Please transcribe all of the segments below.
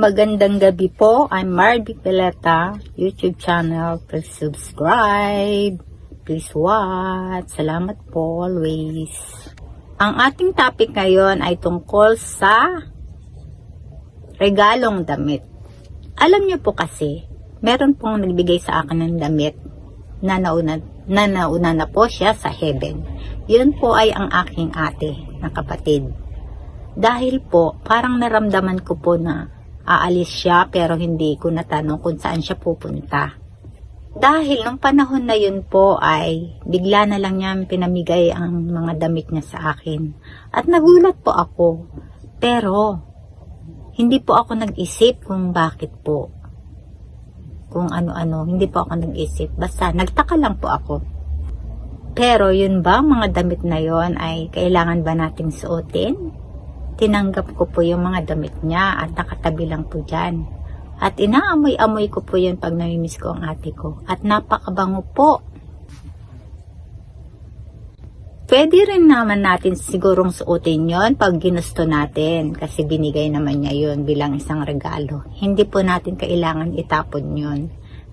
Magandang gabi po. I'm Marby Pileta, YouTube channel. Please subscribe. Please watch. Salamat po always. Ang ating topic ngayon ay tungkol sa regalong damit. Alam niyo po kasi, meron pong nagbigay sa akin ng damit na nauna na po siya sa heaven. Yun po ay ang aking ate na kapatid. Dahil po, parang naramdaman ko po na aalis siya pero hindi ko natanong kung saan siya pupunta. Dahil nung panahon na yun po ay bigla na lang niya pinamigay ang mga damit niya sa akin. At nagulat po ako. Pero hindi po ako nag-isip kung bakit po. Kung ano-ano, hindi po ako nag-isip. Basta nagtaka lang po ako. Pero yun ba, mga damit na yon ay kailangan ba nating suotin? Tinanggap ko po yung mga damit niya at nakatabi lang po dyan. At inaamoy-amoy ko po yun pag namimiss ko ang ate ko. At napakabango po. Pwede rin naman natin sigurong suotin yon pag ginusto natin. Kasi binigay naman niya yun bilang isang regalo. Hindi po natin kailangan itapon yun.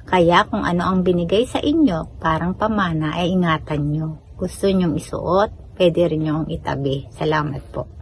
Kaya kung ano ang binigay sa inyo, parang pamana, ay ingatan nyo. Gusto nyong isuot, pwede rin nyong itabi. Salamat po.